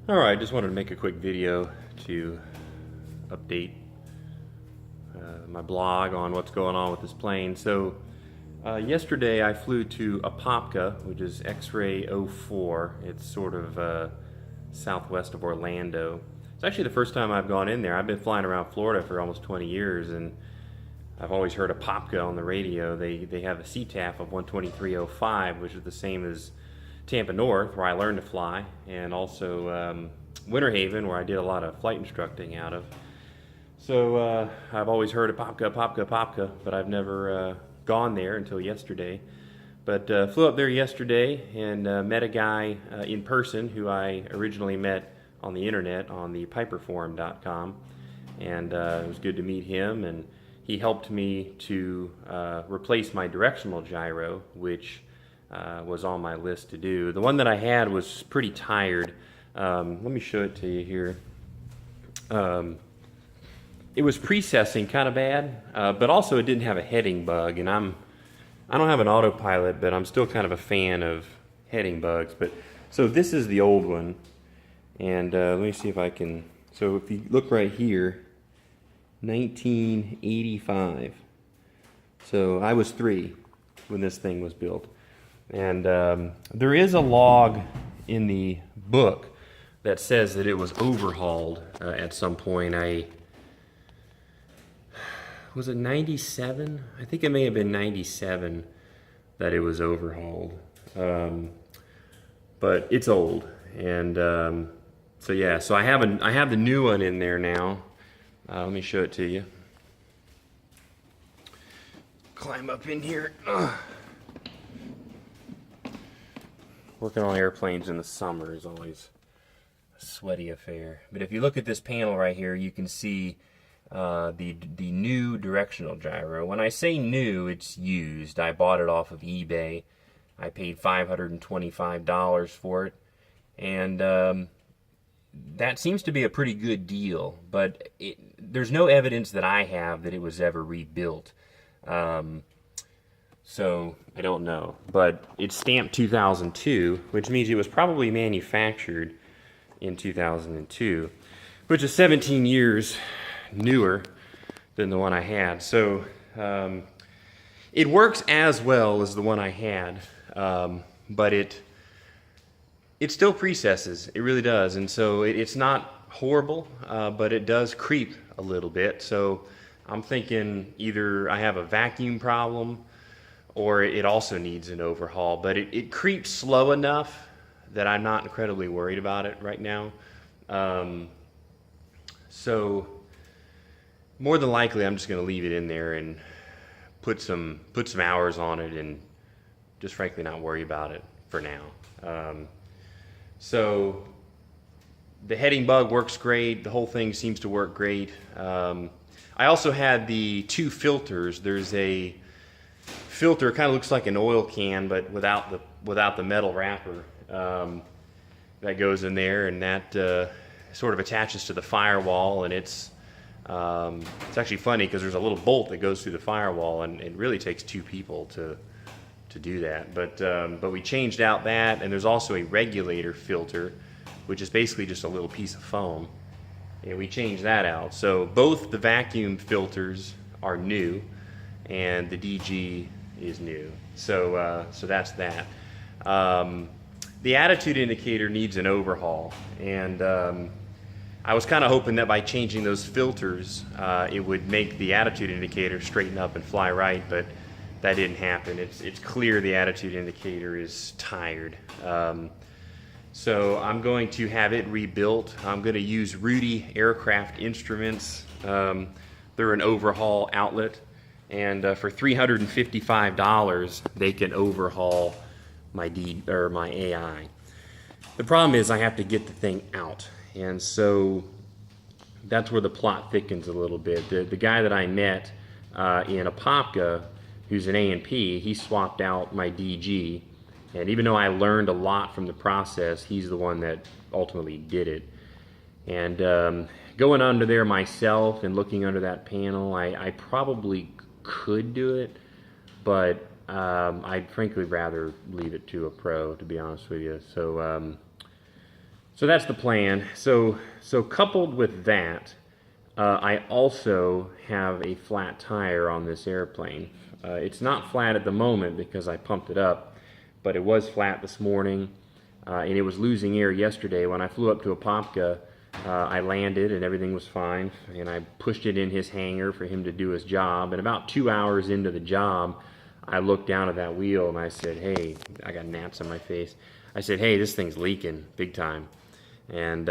Alright, just wanted to make a quick video to update my blog on what's going on with this plane. So yesterday I flew to Apopka, which is X-ray 04. It's sort of southwest of Orlando. It's actually the first time I've gone in there. I've been flying around Florida for almost 20 years, and I've always heard Apopka on the radio. They have a CTAF of 123.05, which is the same as Tampa North, where I learned to fly, and also Winter Haven, where I did a lot of flight instructing out of. So I've always heard of Apopka, but I've never gone there until yesterday. But flew up there yesterday and met a guy in person who I originally met on the internet on the piperforum.com, and it was good to meet him, and he helped me to replace my directional gyro, which was on my list to do. The one that I had was pretty tired. Let me show it to you here. It was precessing kind of bad, but also it didn't have a heading bug, and I don't have an autopilot, but I'm still kind of a fan of heading bugs. But so this is the old one, and let me see if I can. So if you look right here, 1985. So I was 3 when this thing was built. And there is a log in the book that says that it was overhauled at some point. Was it 97? I think it may have been 97 that it was overhauled. But it's old, and so yeah. So I have the new one in there now. Let me show it to you. Climb up in here. Working on airplanes in the summer is always a sweaty affair. But if you look at this panel right here, you can see the new directional gyro. When I say new, it's used. I bought it off of eBay. I paid $525 for it, and that seems to be a pretty good deal. But there's no evidence that I have that it was ever rebuilt. So I don't know, but it's stamped 2002, which means it was probably manufactured in 2002, which is 17 years newer than the one I had. So it works as well as the one I had, but it still precesses. It really does, and so it's not horrible, but it does creep a little bit. So I'm thinking either I have a vacuum problem, or it also needs an overhaul. But it creeps slow enough that I'm not incredibly worried about it right now. So more than likely I'm just going to leave it in there and put some hours on it, and just frankly not worry about it for now. So the heading bug works great. The whole thing seems to work great. I also had the 2 filters. There's a filter, kind of looks like an oil can, but without the metal wrapper that goes in there, and that sort of attaches to the firewall. And it's actually funny because there's a little bolt that goes through the firewall, and it really takes 2 people to do that. But we changed out that, and there's also a regulator filter, which is basically just a little piece of foam, and we changed that out. So both the vacuum filters are new, and the DG is new. So that's that. The attitude indicator needs an overhaul, and I was kind of hoping that by changing those filters it would make the attitude indicator straighten up and fly right, but that didn't happen. It's clear the attitude indicator is tired. So I'm going to have it rebuilt. I'm going to use Rudy Aircraft Instruments. They're an overhaul outlet, and for $355 they can overhaul my AI. The problem is I have to get the thing out, and so that's where the plot thickens a little bit. The guy that I met in Apopka, who's an A&P, he swapped out my DG, and even though I learned a lot from the process, he's the one that ultimately did it. And going under there myself and looking under that panel, I probably could do it, but I'd frankly rather leave it to a pro, to be honest with you. So So that's the plan. So coupled with that, I also have a flat tire on this airplane. It's not flat at the moment because I pumped it up, but it was flat this morning, and it was losing air yesterday. When I flew up to Apopka, I landed and everything was fine, and I pushed it in his hangar for him to do his job. And about 2 hours into the job, I looked down at that wheel and I said, hey, I got gnats on my face. I said, hey, this thing's leaking big time. And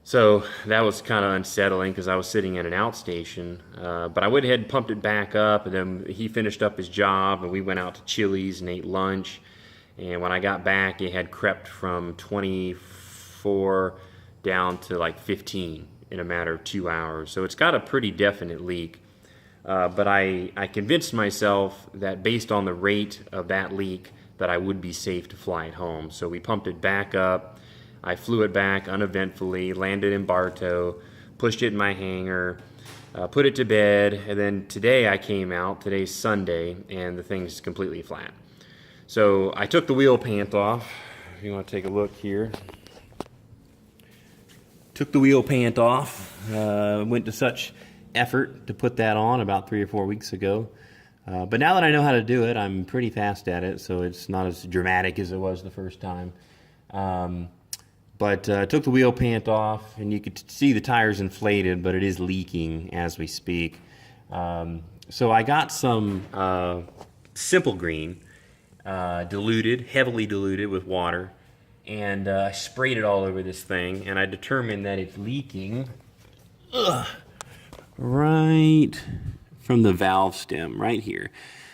so that was kind of unsettling because I was sitting in an outstation. But I went ahead and pumped it back up, and then he finished up his job, and we went out to Chili's and ate lunch. And when I got back, it had crept from 24 down to like 15 in a matter of 2 hours. So it's got a pretty definite leak. But I convinced myself that based on the rate of that leak that I would be safe to fly it home. So we pumped it back up. I flew it back uneventfully, landed in Bartow, pushed it in my hangar, put it to bed, and then today I came out, today's Sunday, and the thing's completely flat. So I took the wheel pant off. If you want to take a look here. Took the wheel pant off, went to such effort to put that on about 3 or 4 weeks ago. But now that I know how to do it, I'm pretty fast at it, so it's not as dramatic as it was the first time. But took the wheel pant off, and you could see the tire's inflated, but it is leaking as we speak. So I got some Simple Green, heavily diluted with water, and I sprayed it all over this thing, and I determined that it's leaking right from the valve stem right here.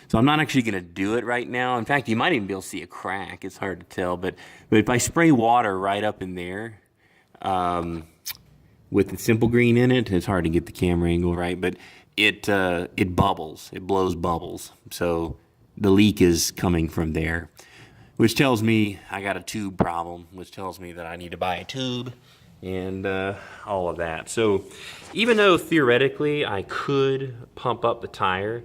So I'm not actually going to do it right now. In fact, you might even be able to see a crack. It's hard to tell. But if I spray water right up in there with the Simple Green in it, it's hard to get the camera angle right, but it bubbles. It blows bubbles. So the leak is coming from there, which tells me I got a tube problem, which tells me that I need to buy a tube and all of that. So even though theoretically I could pump up the tire,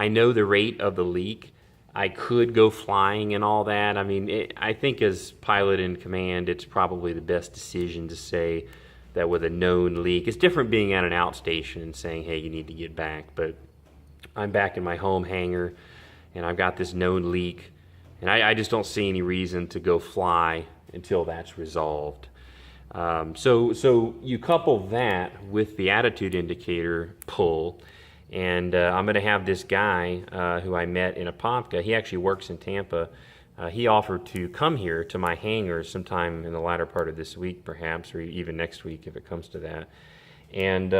I know the rate of the leak. I could go flying and all that. I mean, I think as pilot in command, it's probably the best decision to say that with a known leak. It's different being at an outstation and saying, hey, you need to get back. But I'm back in my home hangar, and I've got this known leak, and I just don't see any reason to go fly until that's resolved. So you couple that with the attitude indicator pull, and I'm going to have this guy who I met in Apopka. He actually works in Tampa. He offered to come here to my hangar sometime in the latter part of this week, perhaps, or even next week if it comes to that, and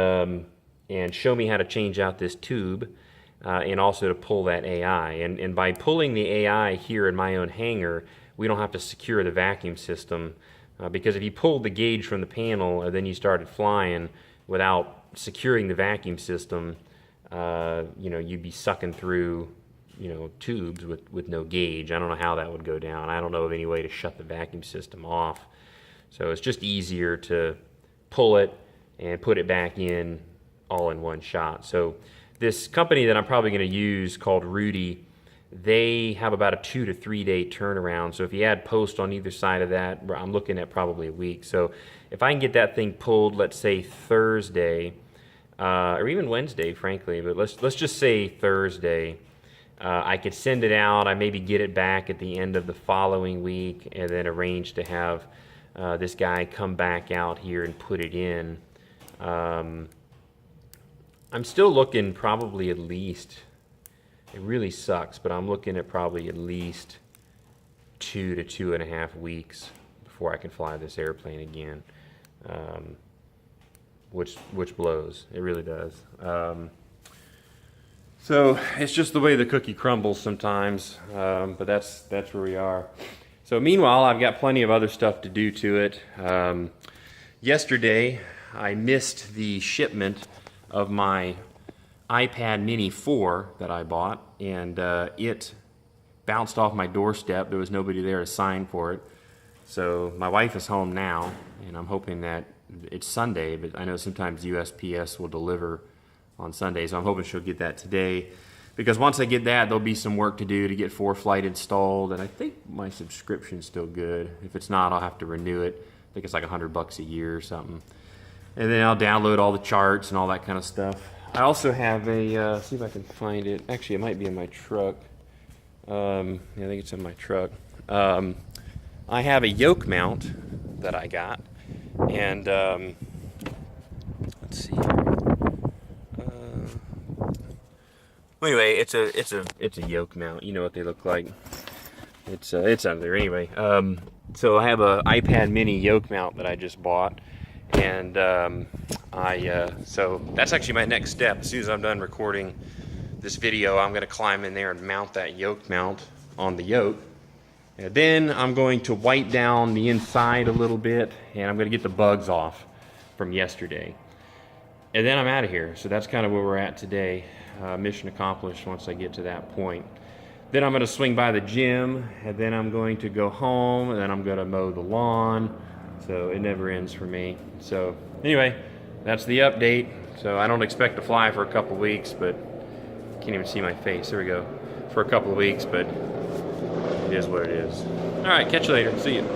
show me how to change out this tube, and also to pull that AI. And by pulling the AI here in my own hangar, we don't have to secure the vacuum system, because if you pulled the gauge from the panel and then you started flying without securing the vacuum system, you'd be sucking through, tubes with no gauge. I don't know how that would go down. I don't know of any way to shut the vacuum system off. So it's just easier to pull it and put it back in all in one shot. So this company that I'm probably going to use, called Rudy, they have about a 2 to 3 day turnaround. So if you add post on either side of that, I'm looking at probably a week. So if I can get that thing pulled, let's say Thursday, or even Wednesday, frankly, but let's just say Thursday, I could send it out. I maybe get it back at the end of the following week, and then arrange to have this guy come back out here and put it in. I'm still looking probably at least, it really sucks, but I'm looking at probably at least 2 to 2.5 weeks before I can fly this airplane again, which blows. It really does. So it's just the way the cookie crumbles sometimes, but that's where we are. So meanwhile, I've got plenty of other stuff to do to it. Yesterday, I missed the shipment of my iPad Mini 4 that I bought, and it bounced off my doorstep. There was nobody there to sign for it. So my wife is home now, and I'm hoping that it's Sunday, but I know sometimes USPS will deliver on Sunday, so I'm hoping she'll get that today. because once I get that, there'll be some work to do to get ForeFlight installed, and I think my subscription's still good. If it's not, I'll have to renew it. I think it's like $100 a year or something. And then I'll download all the charts and all that kind of stuff. I also have a, see if I can find it. Actually, it might be in my truck. Yeah, I think it's in my truck. I have a yoke mount that I got, and let's see here. Anyway, it's a yoke mount. You know what they look like. It's under there anyway. So I have a iPad mini yoke mount that I just bought, and so that's actually my next step. As soon as I'm done recording this video, I'm going to climb in there and mount that yoke mount on the yoke, and then I'm going to wipe down the inside a little bit, and I'm going to get the bugs off from yesterday, and then I'm out of here. So that's kind of where we're at today. Mission accomplished once I get to that point. Then I'm going to swing by the gym, and then I'm going to go home, and then I'm going to mow the lawn. So it never ends for me. So anyway, that's the update. So I don't expect to fly for a couple weeks, but can't even see my face. There we go. For a couple of weeks, but it is what it is. All right, catch you later. See you.